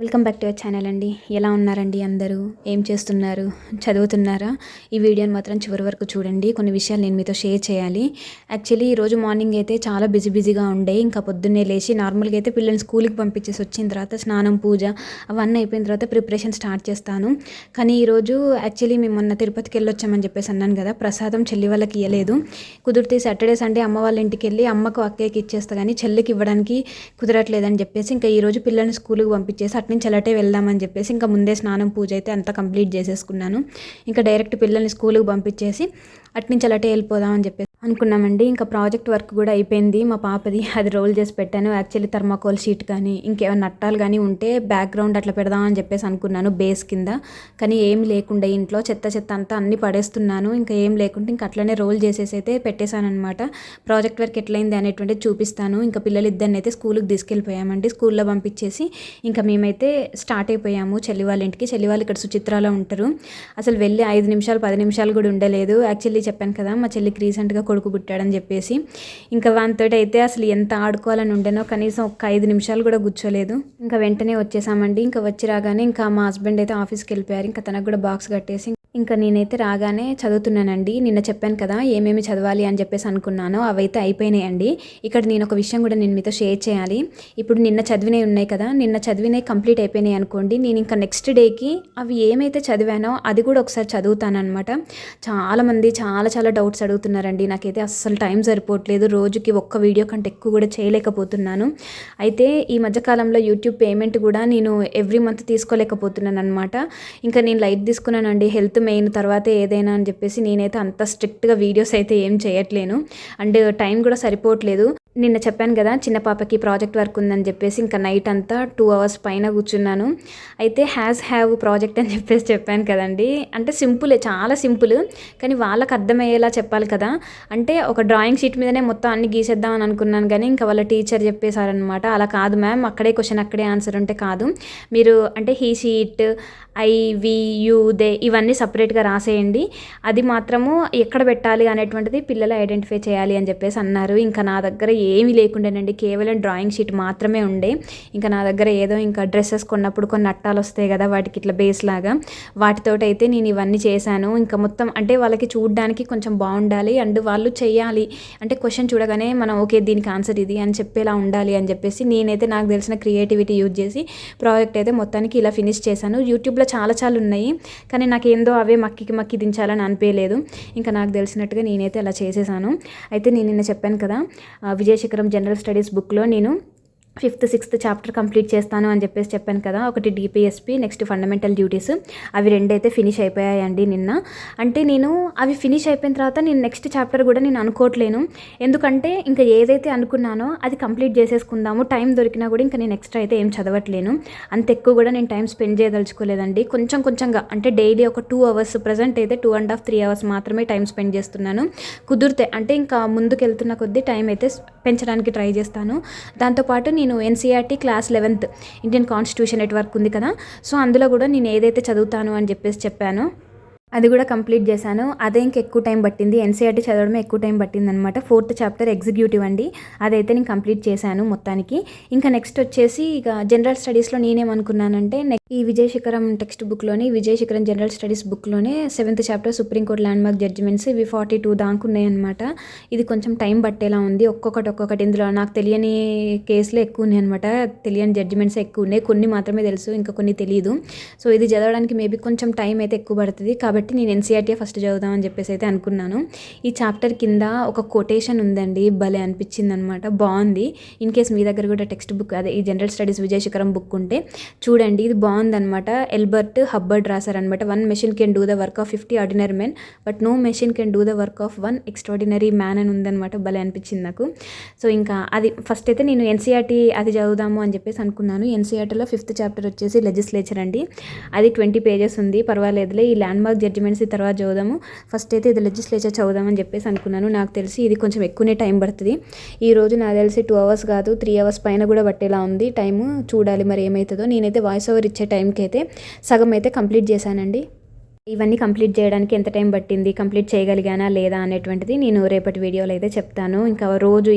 Welcome back to our channel అండి. ఎలా ఉన్నారండి అందరూ? ఏం చేస్తున్నారు? చదువుతున్నారా? ఈ వీడియోని మాత్రం చివరి వరకు చూడండి. కొన్ని విషయాలు నేను మీతో షేర్ చేయాలి. యాక్చువల్లీ ఈరోజు మార్నింగ్ అయితే చాలా బిజీగా ఉండే. ఇంకా పొద్దున్నే లేచి నార్మల్గా అయితే పిల్లల్ని స్కూల్కి పంపించేసి వచ్చిన తర్వాత స్నానం, పూజ అవన్నీ అయిపోయిన తర్వాత ప్రిపరేషన్ స్టార్ట్ చేస్తాను. కానీ ఈరోజు యాక్చువల్లీ మేము మొన్న తిరుపతికి వెళ్ళొచ్చామని చెప్పేసి అన్నాను కదా, ప్రసాదం చెల్లి వాళ్ళకి ఇవ్వలేదు. కుదిరితే సాటర్డే సండే అమ్మ వాళ్ళ ఇంటికి వెళ్ళి అమ్మకు అక్కయ్యకి ఇచ్చేస్తా, కానీ చెల్లికి ఇవ్వడానికి కుదరట్లేదని చెప్పేసి ఇంకా ఈరోజు పిల్లల్ని స్కూల్కి పంపించేసి నుంచి అలాగే వెళ్దామని చెప్పేసి ఇంకా ముందే స్నానం, పూజ అయితే అంతా కంప్లీట్ చేసేసుకున్నాను. ఇంకా డైరెక్ట్ పిల్లల్ని స్కూల్కి పంపించేసి అట్నుంచి అలాగే వెళ్ళిపోదామని చెప్పేసి అనుకున్నామండి. ఇంకా ప్రాజెక్ట్ వర్క్ కూడా అయిపోయింది మా పాపది. అది రోల్ చేసి పెట్టాను. యాక్చువల్లీ థర్మాకోల్ షీట్ కానీ ఇంకేమైనా నట్టాలు కానీ ఉంటే బ్యాక్గ్రౌండ్ అట్లా పెడదామని చెప్పేసి అనుకున్నాను బేస్ కింద. కానీ ఏం లేకుండా ఇంట్లో చెత్త అంతా అన్ని పడేస్తున్నాను. ఇంకా ఏం లేకుండా ఇంకా అట్లనే రోల్ చేసేసి అయితే పెట్టేశాను అనమాట. ప్రాజెక్ట్ వర్క్ ఎట్లయింది అనేటువంటిది చూపిస్తాను. ఇంకా పిల్లలు ఇద్దరిని అయితే స్కూల్కి తీసుకెళ్ళిపోయామండి. స్కూల్లో పంపించేసి ఇంకా మేమైతే స్టార్ట్ అయిపోయాము చెల్లి వాళ్ళ ఇంటికి. చెల్లి వాళ్ళు ఇక్కడ సుచిత్రాలో ఉంటారు. అసలు వెళ్ళి 5 నిమిషాలు 10 నిమిషాలు కూడా ఉండలేదు. యాక్చువల్లీ చెప్పాను కదా, మా చెల్లికి రీసెంట్గా కొడుకు పుట్టాడని చెప్పేసి ఇంకా వానితోటి అయితే అసలు ఎంత ఆడుకోవాలని ఉండేనో, కనీసం ఒక 5 నిమిషాలు కూడా కూర్చోలేదు. ఇంకా వెంటనే వచ్చేసామండి. ఇంకా వచ్చి రాగానే ఇంకా మా హస్బెండ్ అయితే ఆఫీస్కి వెళ్ళిపోయారు. ఇంకా తనకు కూడా బాక్స్ కట్టేసి ఇంకా నేనైతే రాగానే చదువుతున్నానండి. నిన్న చెప్పాను కదా ఏమేమి చదవాలి అని చెప్పేసి అనుకున్నానో అవైతే అయిపోయినాయండి. ఇక్కడ నేను ఒక విషయం కూడా నేను మీతో షేర్ చేయాలి. ఇప్పుడు నిన్న చదివినవి ఉన్నాయి కదా, నిన్న చదివినవి కంప్లీట్ అయిపోయినాయి అనుకోండి, నేను ఇంకా నెక్స్ట్ డేకి అవి ఏమైతే చదివానో అది కూడా ఒకసారి చదువుతానమాట. చాలామంది చాలా డౌట్స్ అడుగుతున్నారండి. నాకైతే అస్సలు టైం సరిపోవట్లేదు. రోజుకి ఒక్క వీడియో కంటే ఎక్కువ కూడా చేయలేకపోతున్నాను. అయితే ఈ మధ్యకాలంలో యూట్యూబ్ పేమెంట్ కూడా నేను ఎవ్రీ మంత్ తీసుకోలేకపోతున్నాను అనమాట. ఇంకా నేను లైట్ తీసుకున్నానండి. హెల్త్ మెయిన్, తర్వాత ఏదైనా అని చెప్పేసి నేనైతే అంత స్ట్రిక్ట్గా వీడియోస్ అయితే ఏం చేయట్లేను. అండ్ టైం కూడా సరిపోవట్లేదు. నిన్న చెప్పాను కదా చిన్న పాపకి ప్రాజెక్ట్ వర్క్ ఉందని చెప్పేసి ఇంకా నైట్ అంతా 2 hours పైన కూర్చున్నాను. అయితే హ్యావ్ ప్రాజెక్ట్ అని చెప్పేసి చెప్పాను కదండి. అంటే సింపులే, చాలా సింపుల్, కానీ వాళ్ళకి అర్థమయ్యేలా చెప్పాలి కదా. అంటే ఒక డ్రాయింగ్ షీట్ మీదనే మొత్తం అన్ని గీసేద్దామని అనుకున్నాను, కానీ ఇంకా వాళ్ళ టీచర్ చెప్పేశారనమాట, అలా కాదు మ్యామ్, అక్కడే క్వశ్చన్ అక్కడే ఆన్సర్ ఉంటే కాదు, మీరు అంటే he she it I we you they ఇవన్నీ సపరేట్గా రాసేయండి, అది మాత్రము ఎక్కడ పెట్టాలి అనేటువంటిది పిల్లలు ఐడెంటిఫై చేయాలి అని చెప్పేసి అన్నారు. ఇంకా నా దగ్గర ఏమీ లేకుండానండి, కేవలం డ్రాయింగ్ షీట్ మాత్రమే ఉండే. ఇంకా నా దగ్గర ఏదో ఇంకా డ్రెస్సెస్ కొన్నప్పుడు కొన్ని అట్టాలు వస్తాయి కదా, వాటికి ఇట్లా బేస్ లాగా, వాటితోటి అయితే నేను ఇవన్నీ చేశాను. ఇంకా మొత్తం అంటే వాళ్ళకి చూడడానికి కొంచెం బాగుండాలి అండ్ వాళ్ళు చేయాలి అంటే క్వశ్చన్ చూడగానే మనం ఓకే దీనికి ఆన్సర్ ఇది అని చెప్పేలా ఉండాలి అని చెప్పేసి నేనైతే నాకు తెలిసిన క్రియేటివిటీ యూజ్ చేసి ప్రాజెక్ట్ అయితే మొత్తానికి ఇలా ఫినిష్ చేశాను. యూట్యూబ్లో చాలా ఉన్నాయి, కానీ నాకు ఏందో అవే మక్కి దించాలని అనిపించలేదు. ఇంకా నాకు తెలిసినట్టుగా నేనైతే అలా చేసేసాను. అయితే నేను నిన్న చెప్పాను కదా విజయశిఖరం జనరల్ స్టడీస్ బుక్లో నేను 5th 6th చాప్టర్ కంప్లీట్ చేస్తాను అని చెప్పేసి చెప్పాను కదా. ఒకటి డిపిఎస్పి, నెక్స్ట్ ఫండమెంటల్ డ్యూటీస్, అవి రెండైతే ఫినిష్ అయిపోయాయండి నిన్న. అంటే నేను అవి ఫినిష్ అయిపోయిన తర్వాత నేను నెక్స్ట్ చాప్టర్ కూడా నేను అనుకోవట్లేను. ఎందుకంటే ఇంకా ఏదైతే అనుకున్నానో అది కంప్లీట్ చేసేసుకుందాము, టైం దొరికినా కూడా ఇంకా నేను ఎక్స్ట్రా అయితే ఏం చదవట్లేను. అంత ఎక్కువ కూడా నేను టైం స్పెండ్ చేయదలుచుకోలేదండి. కొంచెంగా అంటే డైలీ ఒక 2 hours, ప్రజెంట్ అయితే 2.5 3 hours మాత్రమే టైం స్పెండ్ చేస్తున్నాను. కుదిరితే అంటే ఇంకా ముందుకు వెళ్తున్న కొద్దీ టైం అయితే పెంచడానికి ట్రై చేస్తాను. దాంతోపాటు నేను NCERT class 11th Indian constitution network ఉంది కదా, సో అందులో కూడా నేను ఏదైతే చదువుతాను అని చెప్పేసి చెప్పానో అది కూడా కంప్లీట్ చేశాను. అదే ఇంక ఎక్కువ టైం పట్టింది, ఎన్సీఆర్టీ చదవడమే ఎక్కువ టైం పట్టింది అనమాట. 4th చాప్టర్ ఎగ్జిక్యూటివ్ అండి, అదైతే నేను కంప్లీట్ చేశాను మొత్తానికి. ఇంకా నెక్స్ట్ వచ్చేసి ఇక జనరల్ స్టడీస్లో నేనేమనుకున్నానంటే ఈ విజయశిఖరం టెక్స్ట్ బుక్లోని విజయశిఖరం జనరల్ స్టడీస్ బుక్లోనే 7th chapter supreme court landmark judgements, ఇవి 42 దాకా ఉన్నాయన్నమాట. ఇది కొంచెం టైం పట్టేలా ఉంది. ఒక్కొక్కటి ఇందులో నాకు తెలియని కేసులే ఎక్కువ ఉన్నాయి అనమాట, తెలియని జడ్జిమెంట్స్ ఎక్కువ ఉన్నాయి. కొన్ని మాత్రమే తెలుసు, ఇంకా కొన్ని తెలియదు. సో ఇది చదవడానికి మేబీ కొంచెం టైం అయితే ఎక్కువ పడుతుంది. కాబట్టి నేను ఎన్సీఆర్టీ ఫస్ట్ చదువుదామని చెప్పేసి అయితే అనుకున్నాను. ఈ చాప్టర్ కింద ఒక కొటేషన్ ఉందండి, భలే అనిపించింది అనమాట, బాగుంది. ఇన్ కేస్ మీ దగ్గర కూడా టెక్స్ట్ బుక్ అదే ఈ జనరల్ స్టడీస్ విజయశిఖరం బుక్ ఉంటే చూడండి, ఇది బాగుందనమాట. ఎల్బర్ట్ హబ్బర్డ్ రాశారనమాట. 1 machine can do the work of 50 ordinary men, but no machine can do the work of 1 extraordinary man అని ఉందనమాట. భలే అనిపించింది నాకు. సో ఇంకా అది ఫస్ట్ అయితే నేను ఎన్సీఆర్టీ అది చదువుదాము అని చెప్పేసి అనుకున్నాను. ఎన్సీఆర్టీలో 5th చాప్టర్ వచ్చేసి లెజిస్లేచర్ అండి, అది 20 pages ఉంది. పర్వాలేదులే, ఈ ల్యాండ్మార్క్ జడ్జిమెంట్స్ తర్వాత చదువుదాము, ఫస్ట్ అయితే ఇది లెజిస్లేచర్ చదువుదామని చెప్పేసి అనుకున్నాను. నాకు తెలిసి ఇది కొంచెం ఎక్కువనే టైం పడుతుంది. ఈ రోజు నాకు తెలిసి 2 hours కాదు 3 hours పైన కూడా పట్టేలా ఉంది టైము. చూడాలి మరి ఏమవుతుందో. నేనైతే వాయిస్ ఓవర్ ఇచ్చే టైంకి అయితే సగం అయితే కంప్లీట్ చేశానండి. ఇవన్నీ కంప్లీట్ చేయడానికి ఎంత టైం పట్టింది, కంప్లీట్ చేయగలిగానా లేదా అనేటువంటిది నేను రేపటి వీడియోలో అయితే చెప్తాను. ఇంకా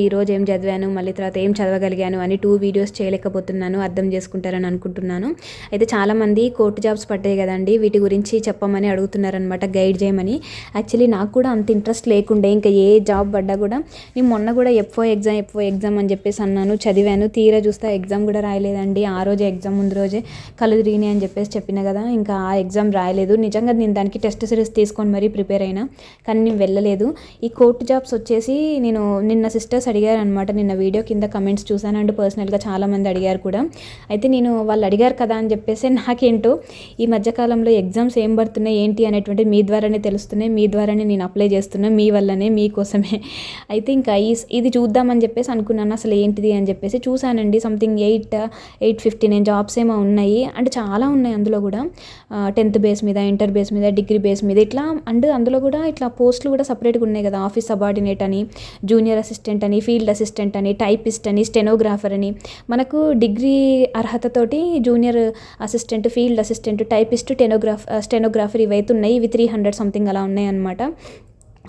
ఈరోజు ఏం చదివాను, మళ్ళీ తర్వాత ఏం చదవగలిగాను అని 2 వీడియోస్ చేయలేకపోతున్నాను, అర్థం చేసుకుంటారని అనుకుంటున్నాను. అయితే చాలామంది కోర్టు జాబ్స్ పడ్డాయి కదండి, వీటి గురించి చెప్పమని అడుగుతున్నారనమాట, గైడ్ చేయమని. యాక్చువల్లీ నాకు కూడా అంత ఇంట్రెస్ట్ లేకుండే, ఇంకా ఏ జాబ్ పడ్డా కూడా నేను మొన్న కూడా ఎఫ్ఓ ఎగ్జామ్ అని చెప్పేసి అన్నాను, చదివాను. తీరా చూస్తే ఎగ్జామ్ కూడా రాయలేదండి. ఆ రోజే ఎగ్జామ్ ముందు రోజే కళ్ళు తిరిగినాయి అని చెప్పేసి చెప్పిన కదా, ఇంకా ఆ ఎగ్జామ్ రాయలేదు. నిజంగా నేను దానికి టెస్ట్ సిరీస్ తీసుకొని మరీ ప్రిపేర్ అయినా, కానీ నేను వెళ్ళలేదు. ఈ కోర్టు జాబ్స్ వచ్చేసి నేను నిన్న సిస్టర్స్ అడిగారు అనమాట, నిన్న వీడియో కింద కమెంట్స్ చూసాను అండ్ పర్సనల్గా చాలామంది అడిగారు కూడా. అయితే నేను వాళ్ళు అడిగారు కదా అని చెప్పేసి నాకేంటో ఈ మధ్యకాలంలో ఎగ్జామ్స్ ఏం పడుతున్నాయి ఏంటి అనేటువంటి మీ ద్వారానే తెలుస్తున్నాయి, మీ ద్వారానే నేను అప్లై చేస్తున్నాను, మీ వల్లనే, మీకోసమే. అయితే ఇంకా ఇది చూద్దామని చెప్పేసి అనుకున్నాను, అసలు ఏంటిది అని చెప్పేసి చూసానండి. సంథింగ్ 859 జాబ్స్ ఏమో ఉన్నాయి, అంటే చాలా ఉన్నాయి అందులో కూడా. 10th బేస్ మీద, ఇంటర్ బేస్ మీద, డిగ్రీ బేస్ మీద ఇట్లా. అండ్ అందులో కూడా ఇట్లా పోస్టులు కూడా సపరేట్గా ఉన్నాయి కదా, ఆఫీస్ సబార్డినేట్ అని, జూనియర్ అసిస్టెంట్ అని, ఫీల్డ్ అసిస్టెంట్ అని, టైపిస్ట్ అని, స్టెనోగ్రాఫర్ అని. మనకు డిగ్రీ అర్హతతోటి junior assistant, field assistant, typist, stenographer ఇవైతే ఉన్నాయి. ఇవి 300 సంథింగ్ అలా ఉన్నాయి అనమాట.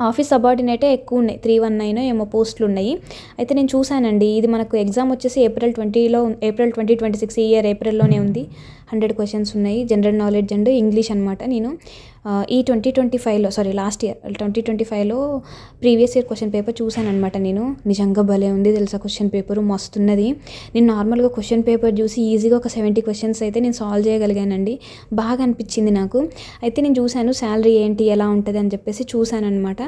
ఆఫీస్ సబార్డినేటే ఎక్కువ ఉన్నాయి, 319 ఏమో పోస్టులు ఉన్నాయి. అయితే నేను చూశానండి, ఇది మనకు ఎగ్జామ్ వచ్చేసి ఏప్రిల్ 2026 ఈ ఇయర్ ఏప్రిల్లోనే ఉంది. 100 క్వశ్చన్స్ ఉన్నాయి, జనరల్ నాలెడ్జ్ అండ్ ఇంగ్లీష్ అనమాట. నేను ఈ 2025లో లాస్ట్ ఇయర్ 2025లో ప్రీవియస్ ఇయర్ క్వశ్చన్ పేపర్ చూశాను అనమాట. నేను నిజంగా భలే ఉంది తెలుసా, క్వశ్చన్ పేపర్ మస్తున్నది. నేను నార్మల్గా క్వశ్చన్ పేపర్ చూసి ఈజీగా ఒక 70 క్వశ్చన్స్ అయితే నేను సాల్వ్ చేయగలిగానండి, బాగా అనిపించింది నాకు. అయితే నేను చూశాను శాలరీ ఏంటి ఎలా ఉంటుంది అని చెప్పేసి చూశాను అనమాట.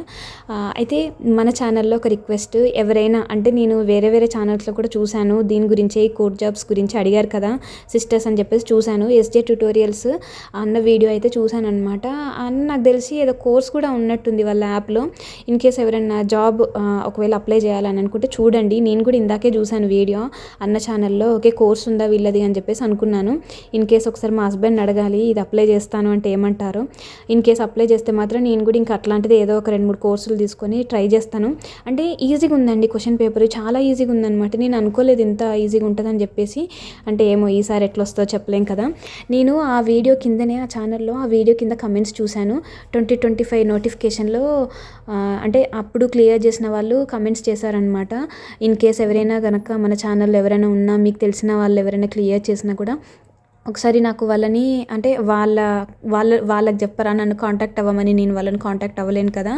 అయితే మన ఛానల్లో ఒక రిక్వెస్ట్, ఎవరైనా అంటే నేను వేరే ఛానల్స్లో కూడా చూశాను దీని గురించి, కోర్ట్ జాబ్స్ గురించి అడిగారు కదా సిస్టర్స్ అని చెప్పేసి చూశాను. ఎస్జే ట్యూటోరియల్స్ అన్న వీడియో అయితే చూశాను అనమాట. అని నాకు తెలిసి ఏదో కోర్స్ కూడా ఉన్నట్టుంది వాళ్ళ యాప్లో. ఇన్ కేస్ ఎవరైనా జాబ్ ఒకవేళ అప్లై చేయాలని అనుకుంటే చూడండి. నేను కూడా ఇందాకే చూశాను వీడియో అన్న ఛానల్లో. ఓకే కోర్స్ ఉందా వీళ్ళది అని చెప్పేసి అనుకున్నాను. ఇన్ కేస్ ఒకసారి మా హస్బెండ్ అడగాలి, ఇది అప్లై చేస్తాను అంటే ఏమంటారో. ఇన్ కేస్ అప్లై చేస్తే మాత్రం నేను కూడా ఇంకా అట్లాంటిది ఏదో ఒక 2-3 కోర్సులు తీసుకొని ట్రై చేస్తాను. అంటే ఈజీగా ఉందండి క్వశ్చన్ పేపర్, చాలా ఈజీగా ఉందన్నమాట. నేను అనుకోలేదు ఇంత ఈజీగా ఉంటుందని చెప్పేసి. అంటే ఏమో ఈసారి ఎట్లా వస్తుందో చెప్పలేం కదా. నేను ఆ వీడియో కిందనే, ఆ ఛానల్లో ఆ వీడియో కింద కమెంట్స్ చూశాను. 2025 నోటిఫికేషన్లో అంటే అప్పుడు క్లియర్ చేసిన వాళ్ళు కమెంట్స్ చేశారనమాట. ఇన్ కేస్ ఎవరైనా కనుక మన ఛానల్లో ఎవరైనా ఉన్నా, మీకు తెలిసిన వాళ్ళు ఎవరైనా క్లియర్ చేసినా కూడా ఒకసారి నాకు వాళ్ళని అంటే వాళ్ళకి చెప్పరా నన్ను కాంటాక్ట్ అవ్వమని. నేను వాళ్ళని కాంటాక్ట్ అవ్వలేను కదా,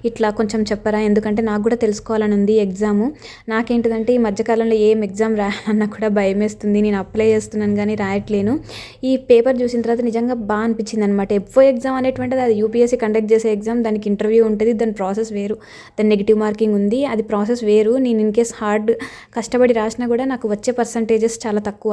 ఇట్లా కొంచెం చెప్పరా, ఎందుకంటే నాకు కూడా తెలుసుకోవాలని ఉంది ఎగ్జాము. నాకేంటిదంటే ఈ మధ్యకాలంలో ఏం ఎగ్జామ్ రాయాలన్నా కూడా భయం వేస్తుంది. నేను అప్లై చేస్తున్నాను కానీ రాయట్లేను. ఈ పేపర్ చూసిన తర్వాత నిజంగా బాగా అనిపించింది అనమాట. ఎఫ్ఓ ఎగ్జామ్ అనేటువంటిది అది యూపీఎస్సీ కండక్ట్ చేసే ఎగ్జామ్, దానికి ఇంటర్వ్యూ ఉంటుంది, దాని ప్రాసెస్ వేరు, దాని నెగిటివ్ మార్కింగ్ ఉంది, అది ప్రాసెస్ వేరు. నేను ఇన్ కేస్ కష్టపడి రాసినా కూడా నాకు వచ్చే పర్సంటేజెస్ చాలా తక్కువ.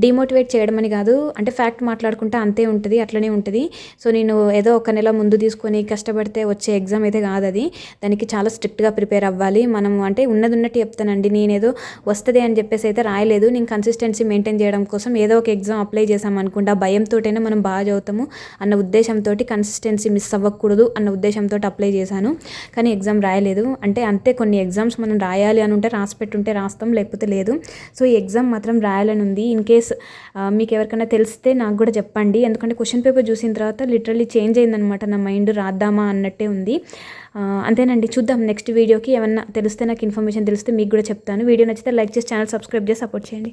డిమోటివేట్ చేయడం అని కాదు, అంటే ఫ్యాక్ట్ మాట్లాడుకుంటే అంతే ఉంటుంది, అట్లనే ఉంటుంది. సో నేను ఏదో ఒక నెల ముందు తీసుకొని కష్టపడితే వచ్చే ఎగ్జామ్ అయితే కాదు అది. దానికి చాలా స్ట్రిక్ట్గా ప్రిపేర్ అవ్వాలి మనం. అంటే ఉన్నట్టు చెప్తానండి, నేనేదో వస్తుంది అని చెప్పేసి అయితే రాయలేదు. నేను కన్సిస్టెన్సీ మెయింటైన్ చేయడం కోసం ఏదో ఒక ఎగ్జామ్ అప్లై చేసాం అనుకుంటా, భయంతోటైనా మనం బాగా చదువుతాము అన్న ఉద్దేశంతో, కన్సిస్టెన్సీ మిస్ అవ్వకూడదు అన్న ఉద్దేశంతో అప్లై చేశాను. కానీ ఎగ్జామ్ రాయలేదు. అంటే అంతే, కొన్ని ఎగ్జామ్స్ మనం రాయాలి అని ఉంటే రాసి పెట్టుంటే రాస్తాం, లేకపోతే లేదు. సో ఈ ఎగ్జామ్ మాత్రం రాయాలని ఉంది. ఇన్ కేస్ మీకు ఎవరికైనా తెలిస్తే నాకు కూడా చెప్పండి, ఎందుకంటే క్వశ్చన్ పేపర్ చూసిన తర్వాత లిటరల్లీ చేంజ్ అయిందనమాట నా మైండ్, రాద్దామా అన్నట్టే ఉంది. అంతేనండి, చూద్దాం నెక్స్ట్ వీడియోకి. ఏమన్నా తెలిస్తే, నాకు ఇన్ఫర్మేషన్ తెలిస్తే మీకు కూడా చెప్తాను. వీడియో నచ్చితే లైక్ చేసి ఛానల్ సబ్స్క్రైబ్ చేసి సపోర్ట్ చేయండి.